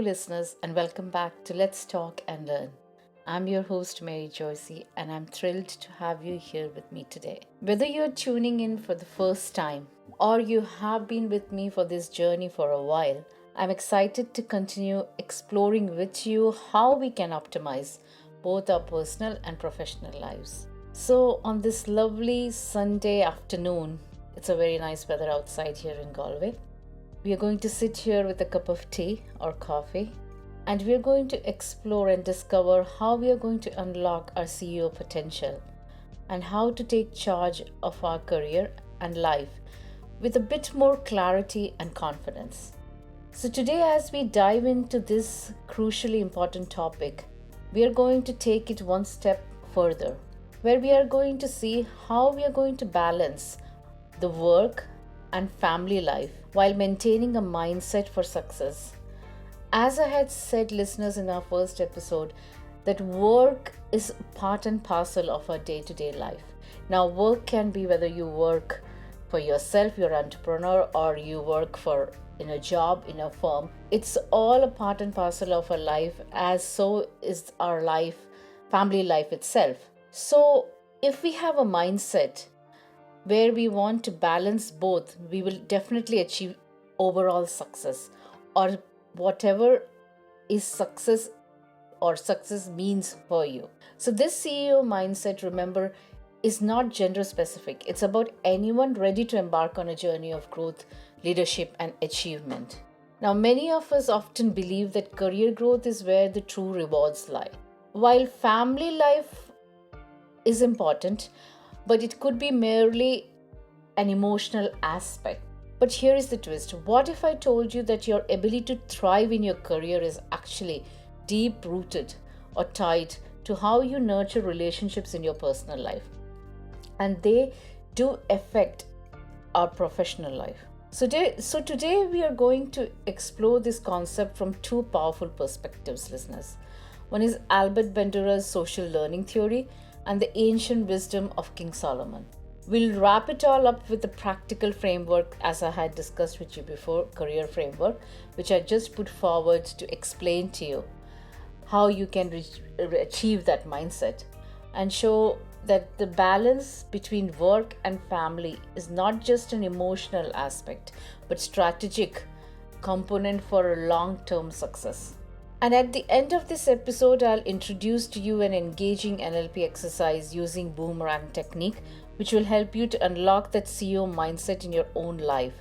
listeners, and welcome back to Let's Talk and Learn. I'm your host, Mary Joyse, and I'm thrilled to have you here with me today. Whether you're tuning in for the first time or you have been with me for this journey for a while, I'm excited to continue exploring with you how we can optimize both our personal and professional lives. So, on this lovely Sunday afternoon, it's a very nice weather outside here in Galway. We are going to sit here with a cup of tea or coffee, and we are going to explore and discover how we are going to unlock our CEO potential and how to take charge of our career and life with a bit more clarity and confidence. So, today, as we dive into this crucially important topic, we are going to take it one step further, where we are going to see how we are going to balance the work and family life while maintaining a mindset for success. As I had said, listeners, in our first episode, that work is part and parcel of our day to day life. Now, work can be whether you work for yourself, you're an entrepreneur, or you work for in a job, in a firm. It's all a part and parcel of our life, as so is our life, family life itself. So, if we have a mindset where we want to balance both, we will definitely achieve overall success, or whatever is success or success means for you. So, this CEO mindset, remember, is not gender specific. It's about anyone ready to embark on a journey of growth, leadership, and achievement. Now, many of us often believe that career growth is where the true rewards lie. While family life is important, but it could be merely an emotional aspect. But here is the twist. What if I told you that your ability to thrive in your career is actually deep rooted or tied to how you nurture relationships in your personal life? And they do affect our professional life. So today we are going to explore this concept from two powerful perspectives, listeners. One is Albert Bandura's social learning theory and the ancient wisdom of King Solomon. We'll wrap it all up with the practical framework, as I had discussed with you before, career framework, which I just put forward to explain to you how you can achieve that mindset and show that the balance between work and family is not just an emotional aspect, but strategic component for a long-term success. And at the end of this episode, I'll introduce to you an engaging NLP exercise using Boomerang Technique, which will help you to unlock that CEO mindset in your own life.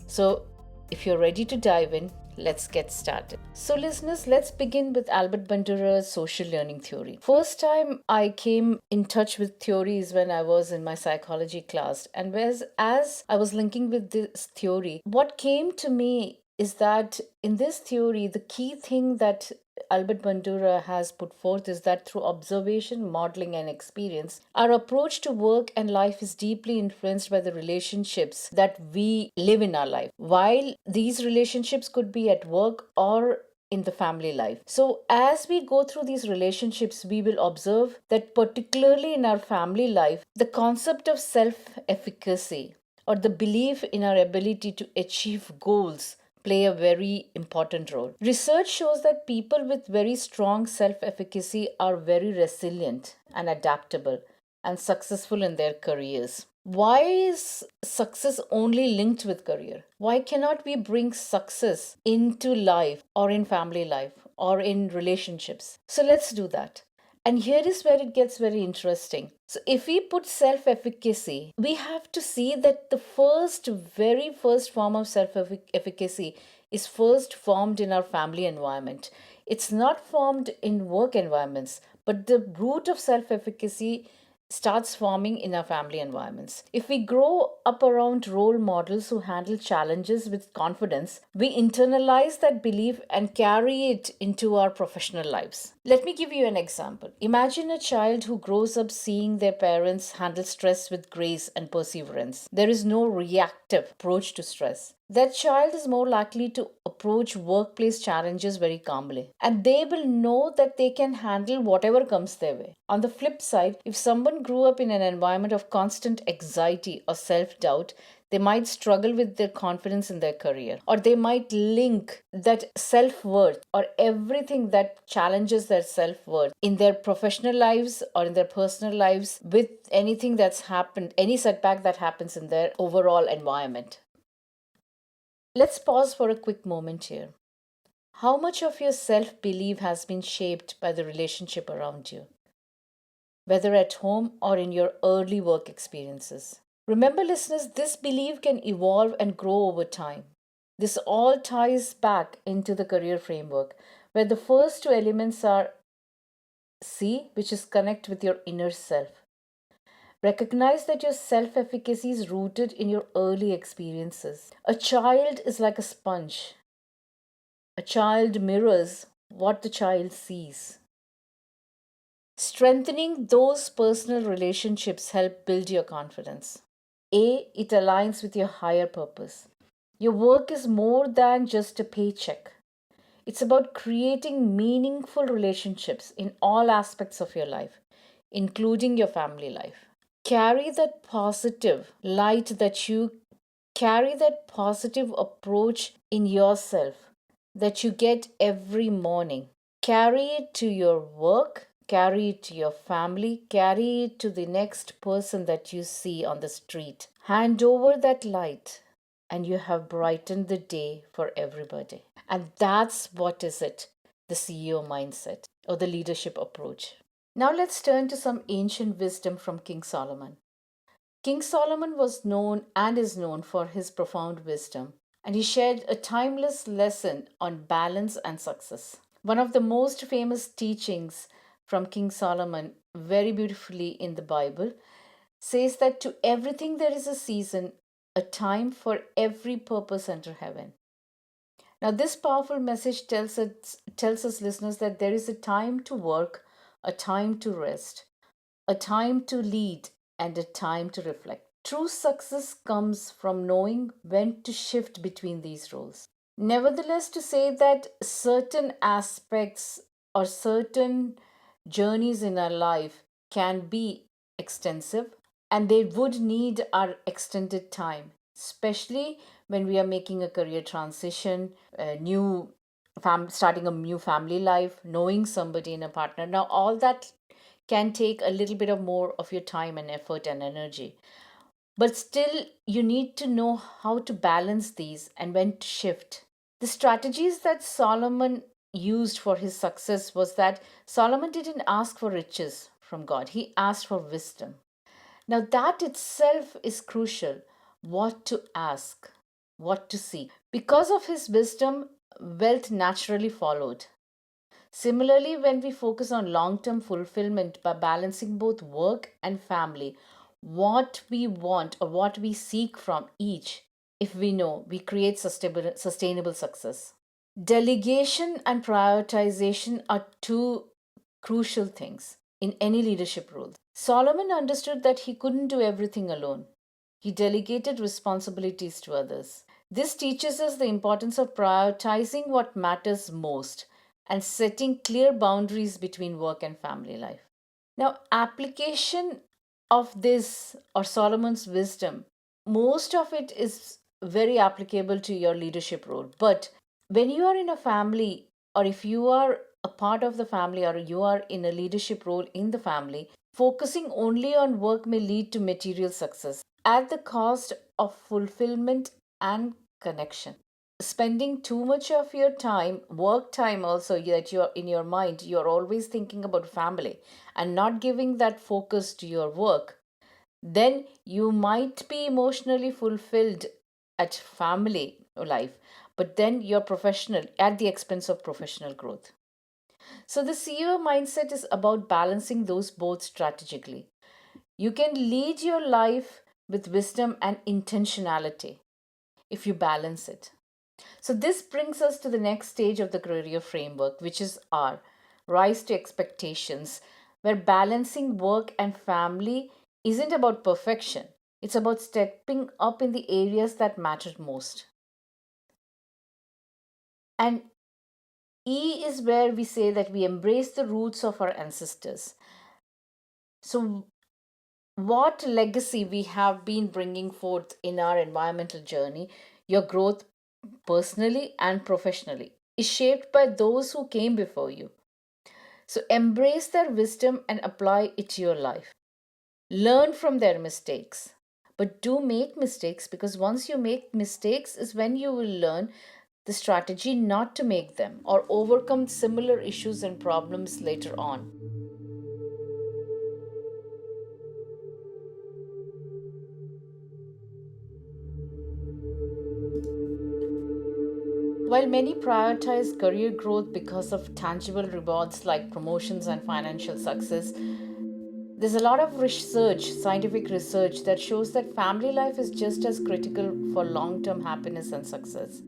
So, if you're ready to dive in, let's get started. So, listeners, let's begin with Albert Bandura's social learning theory. First time I came in touch with theories when I was in my psychology class, and as I was linking with this theory, what came to me is that in this theory, the key thing that Albert Bandura has put forth is that through observation, modeling, and experience, our approach to work and life is deeply influenced by the relationships that we live in our life. While these relationships could be at work or in the family life. So, as we go through these relationships, we will observe that, particularly in our family life, the concept of self efficacy or the belief in our ability to achieve goals play a very important role. Research shows that people with very strong self efficacy are very resilient and adaptable and successful in their careers. Why is success only linked with career? Why cannot we bring success into life or in family life or in relationships? So let's do that. And here is where it gets very interesting. So, if we put self efficacy, we have to see that the very first form of self efficacy is first formed in our family environment. It's not formed in work environments, but the root of self efficacy starts forming in our family environments. If we grow up around role models who handle challenges with confidence, we internalize that belief and carry it into our professional lives. Let me give you an example. Imagine a child who grows up seeing their parents handle stress with grace and perseverance. There is no reactive approach to stress. That child is more likely to approach workplace challenges very calmly, and they will know that they can handle whatever comes their way. On the flip side, if someone grew up in an environment of constant anxiety or self doubt, They might struggle with their confidence in their career, or they might link that self worth or everything that challenges their self worth in their professional lives or in their personal lives with anything that's happened, any setback that happens in their overall environment. Let's pause for a quick moment here. How much of your self belief has been shaped by the relationship around you, whether at home or in your early work experiences? Remember, listeners, this belief can evolve and grow over time. This all ties back into the career framework, where the first two elements are C, which is connect with your inner self. Recognize that your self efficacy is rooted in your early experiences. A child is like a sponge. A child mirrors what the child sees. Strengthening those personal relationships help build your confidence. A, it aligns with your higher purpose. Your work is more than just a paycheck. It's about creating meaningful relationships in all aspects of your life, including your family life. Carry that positive light that you carry that positive approach in yourself that you get every morning. Carry it to your work, carry it to your family, carry it to the next person that you see on the street. Hand over that light, and you have brightened the day for everybody. And that's what is it, the CEO mindset or the leadership approach. Now let's turn to some ancient wisdom from King Solomon. King Solomon was known and is known for his profound wisdom, and he shared a timeless lesson on balance and success. One of the most famous teachings from King Solomon, very beautifully in the Bible, says that to everything there is a season, a time for every purpose under heaven. Now, this powerful message tells us listeners that there is a time to work, a time to rest, a time to lead, and a time to reflect. True success comes from knowing when to shift between these roles. Nevertheless, to say that certain aspects or certain journeys in our life can be extensive and they would need our extended time, especially when we are making a career transition, a new starting a new family life, knowing somebody in a partner. Now, all that can take a little bit of more of your time and effort and energy. But still, you need to know how to balance these and when to shift. The strategies that Solomon used for his success was that Solomon didn't ask for riches from God, he asked for wisdom. Now, that itself is crucial. What to ask, what to seek. Because of his wisdom, wealth naturally followed. Similarly, when we focus on long term fulfillment by balancing both work and family, what we want or what we seek from each, if we know, we create sustainable success. Delegation and prioritization are two crucial things in any leadership role. Solomon understood that he couldn't do everything alone. He delegated responsibilities to others. This teaches us the importance of prioritizing what matters most and setting clear boundaries between work and family life. Now, application of this or Solomon's wisdom, most of it is very applicable to your leadership role. But when you are in a family, or if you are a part of the family, or you are in a leadership role in the family, focusing only on work may lead to material success at the cost of fulfillment and connection. Spending too much of your time, work time also, that you're in your mind, you're always thinking about family and not giving that focus to your work, then you might be emotionally fulfilled at family life, but then you're professional at the expense of professional growth. So the CEO mindset is about balancing those both strategically. You can lead your life with wisdom and intentionality if you balance it. So, this brings us to the next stage of the career framework, which is R, rise to expectations, where balancing work and family isn't about perfection, it's about stepping up in the areas that matter most. And E is where we say that we embrace the roots of our ancestors. So, what legacy we have been bringing forth in our environmental journey, your growth personally and professionally is shaped by those who came before you. So embrace their wisdom and apply it to your life. Learn from their mistakes. But do make mistakes, because once you make mistakes is when you will learn the strategy not to make them or overcome similar issues and problems later on. While many prioritize career growth because of tangible rewards like promotions and financial success, there's a lot of research, scientific research, that shows that family life is just as critical for long term happiness and success.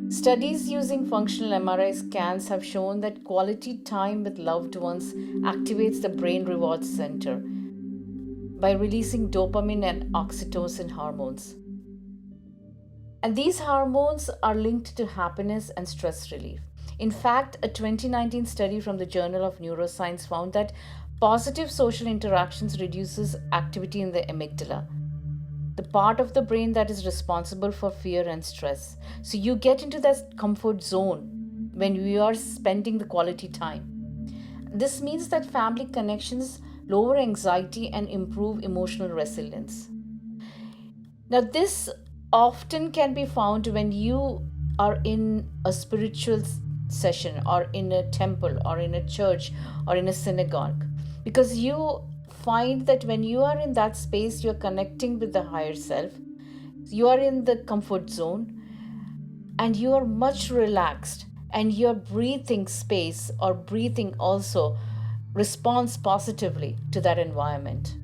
Studies using functional MRI scans have shown that quality time with loved ones activates the brain rewards center by releasing dopamine and oxytocin hormones. And these hormones are linked to happiness and stress relief. In fact, a 2019 study from the Journal of Neuroscience found that positive social interactions reduces activity in the amygdala, the part of the brain that is responsible for fear and stress. So you get into that comfort zone when you are spending the quality time. This means that family connections lower anxiety and improve emotional resilience. Now, this often can be found when you are in a spiritual session or in a temple or in a church or in a synagogue, because you find that when you are in that space, you're connecting with the higher self, you are in the comfort zone, and you are much relaxed, and your breathing space or breathing also responds positively to that environment.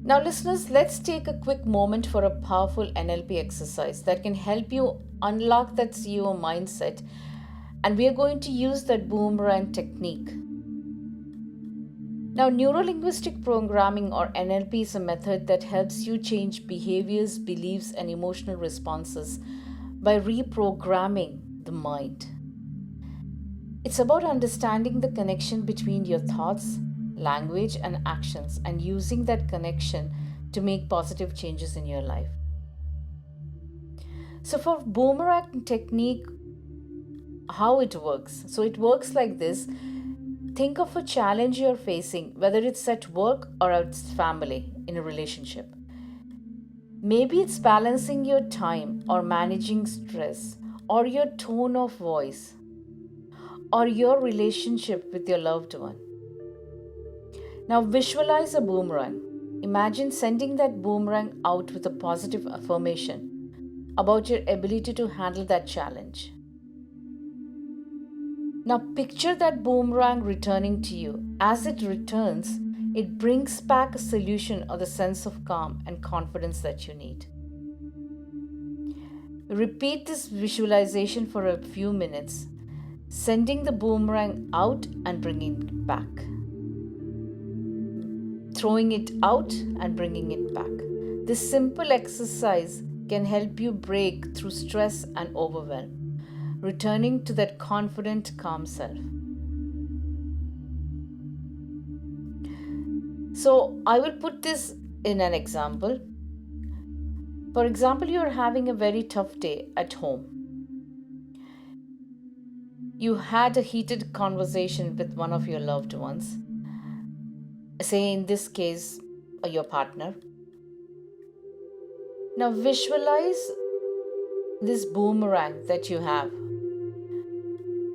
Now, listeners, let's take a quick moment for a powerful NLP exercise that can help you unlock that CEO mindset. And we are going to use that boomerang technique. Now, neurolinguistic programming or NLP is a method that helps you change behaviors, beliefs, and emotional responses by reprogramming the mind. It's about understanding the connection between your thoughts, language, and actions, and using that connection to make positive changes in your life. So, for boomerang technique, how it works? So, it works like this. Think of a challenge you're facing, whether it's at work or at family, in a relationship. Maybe it's balancing your time or managing stress or your tone of voice or your relationship with your loved one. Now visualize a boomerang. Imagine sending that boomerang out with a positive affirmation about your ability to handle that challenge. Now picture that boomerang returning to you. As it returns, it brings back a solution or the sense of calm and confidence that you need. Repeat this visualization for a few minutes, sending the boomerang out and bringing it back. Throwing it out and bringing it back. This simple exercise can help you break through stress and overwhelm, returning to that confident, calm self. So, I will put this in an example. For example, you are having a very tough day at home. You had a heated conversation with one of your loved ones, say in this case, your partner. Now, visualize this boomerang that you have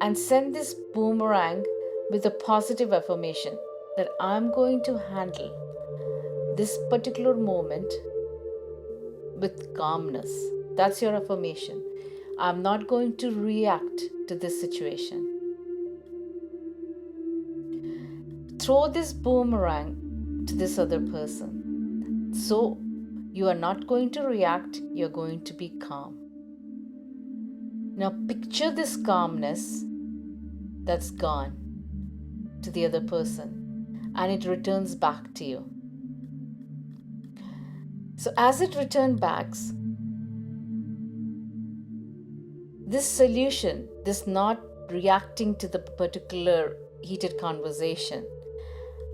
and send this boomerang with a positive affirmation that I'm going to handle this particular moment with calmness. That's your affirmation. I'm not going to react to this situation. Throw this boomerang to this other person. So you are not going to react, you're going to be calm. Now picture this calmness that's gone to the other person and it returns back to you. So as it returns back, this solution, this not reacting to the particular heated conversation,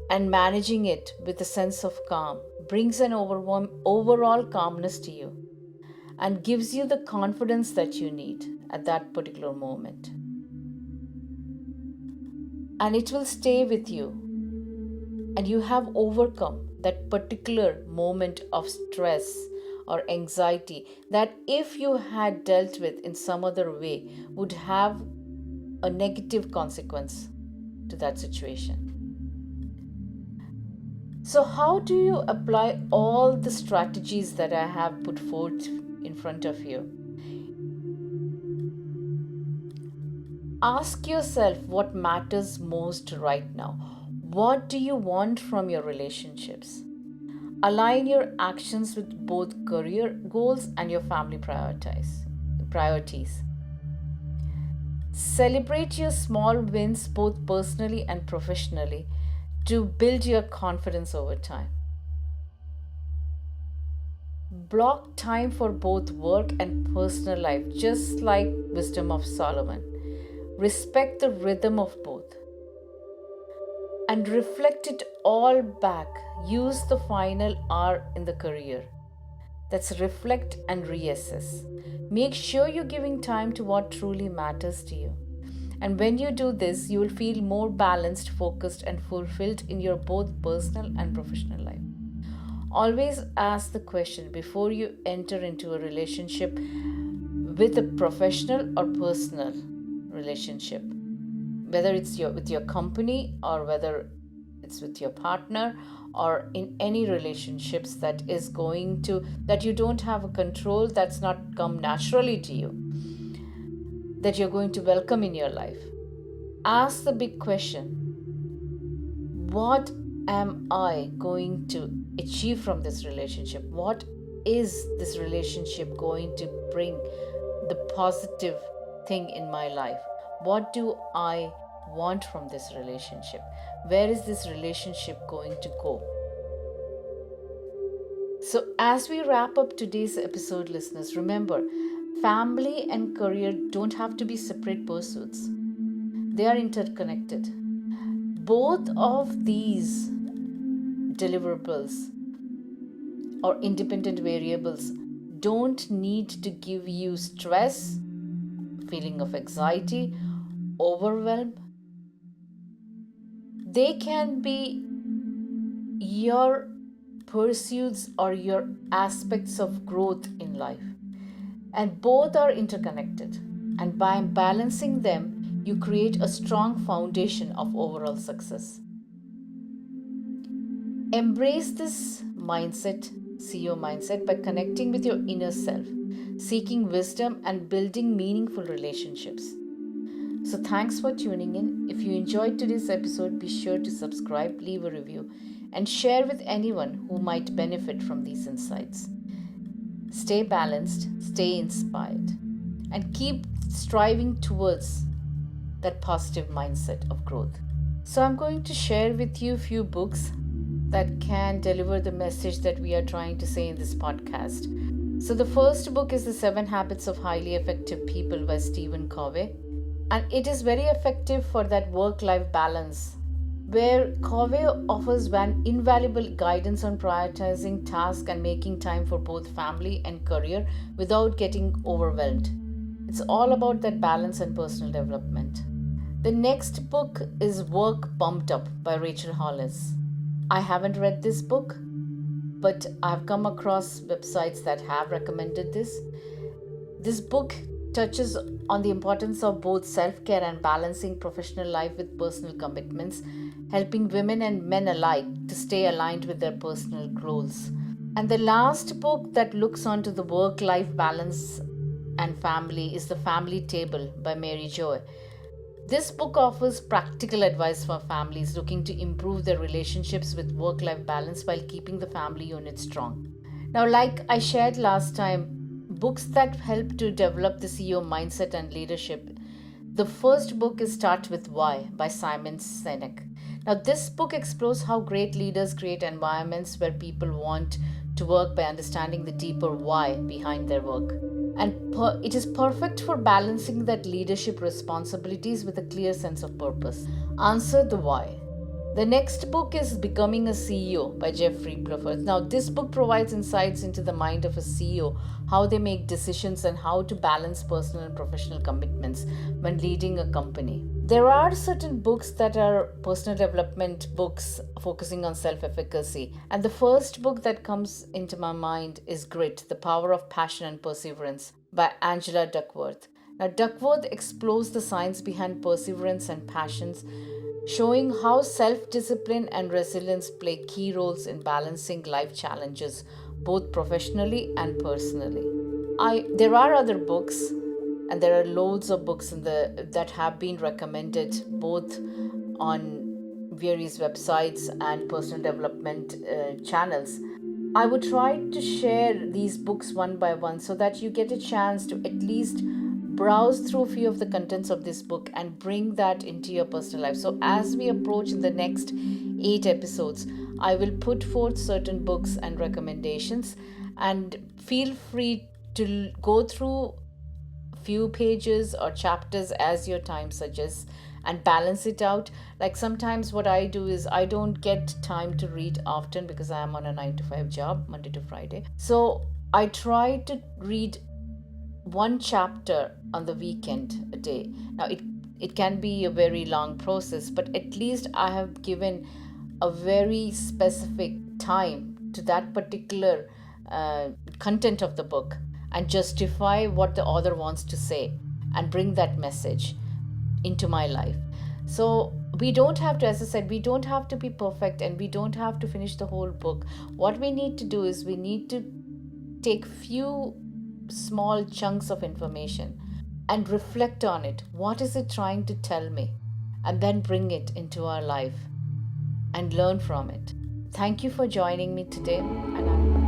and managing it with a sense of calm brings an overall calmness to you and gives you the confidence that you need at that particular moment. And it will stay with you, and you have overcome that particular moment of stress or anxiety that, if you had dealt with in some other way, would have a negative consequence to that situation. So, how do you apply all the strategies that I have put forth in front of you? Ask yourself what matters most right now. What do you want from your relationships? Align your actions with both career goals and your family priorities. Celebrate your small wins both personally and professionally to build your confidence over time. Block time for both work and personal life, just like Wisdom of Solomon. Respect the rhythm of both and reflect it all back. Use the final R in the career. That's reflect and reassess. Make sure you're giving time to what truly matters to you. And when you do this, you will feel more balanced, focused, and fulfilled in your both personal and professional life. Always ask the question before you enter into a relationship, with a professional or personal relationship, whether it's with your company or whether it's with your partner or in any relationships that you don't have a control, that's not come naturally to you, that you're going to welcome in your life. Ask the big question: what am I going to achieve from this relationship? What is this relationship going to bring the positive thing in my life? What do I want from this relationship? Where is this relationship going to go? So, as we wrap up today's episode, listeners, remember, family and career don't have to be separate pursuits, they are interconnected. Both of these deliverables or independent variables don't need to give you stress, feeling of anxiety, overwhelm. They can be your pursuits or your aspects of growth in life, and both are interconnected. And by balancing them, you create a strong foundation of overall success. Embrace this mindset, CEO mindset, by connecting with your inner self, seeking wisdom, and building meaningful relationships. So, thanks for tuning in. If you enjoyed today's episode, be sure to subscribe, leave a review, and share with anyone who might benefit from these insights. Stay balanced, stay inspired, and keep striving towards that positive mindset of growth. So, I'm going to share with you a few books that can deliver the message that we are trying to say in this podcast. So, the first book is The 7 Habits of Highly Effective People by Stephen Covey. And it is very effective for that work-life balance, where Covey offers one invaluable guidance on prioritizing tasks and making time for both family and career without getting overwhelmed. It's all about that balance and personal development. The next book is Work Pumped Up by Rachel Hollis. I haven't read this book, but I've come across websites that have recommended this. This book touches on the importance of both self-care and balancing professional life with personal commitments, helping women and men alike to stay aligned with their personal goals. And the last book that looks onto the work-life balance and family is The Family Table by Mary Joyse. This book offers practical advice for families looking to improve their relationships with work-life balance while keeping the family unit strong. Now, like I shared last time, books that help to develop the CEO mindset and leadership. The first book is Start With Why by Simon Sinek. Now, this book explores how great leaders create environments where people want to work by understanding the deeper why behind their work. And it is perfect for balancing that leadership responsibilities with a clear sense of purpose. Answer the why. The next book is Becoming a CEO by Jeffrey Blufford. Now, this book provides insights into the mind of a CEO, how they make decisions, and how to balance personal and professional commitments when leading a company. There are certain books that are personal development books focusing on self efficacy. And the first book that comes into my mind is Grit, The Power of Passion and Perseverance by Angela Duckworth. Now, Duckworth explores the science behind perseverance and passions, showing how self discipline and resilience play key roles in balancing life challenges, both professionally and personally. There are other books, and there are loads of books that have been recommended both on various websites and personal development channels. I would try to share these books one by one so that you get a chance to at least browse through a few of the contents of this book and bring that into your personal life. So, as we approach in the next 8 episodes, I will put forth certain books and recommendations, and feel free to go through few pages or chapters as your time suggests and balance it out. Like sometimes what I do is I don't get time to read often because I am on a 9 to 5 job, Monday to Friday. So I try to read one chapter on the weekend a day. Now it can be a very long process, but at least I have given a very specific time to that particular content of the book and justify what the author wants to say and bring that message into my life. So we don't have to, as I said, we don't have to be perfect and we don't have to finish the whole book. What we need to do is we need to take few small chunks of information and reflect on it. What is it trying to tell me? And then bring it into our life and learn from it. Thank you for joining me today, and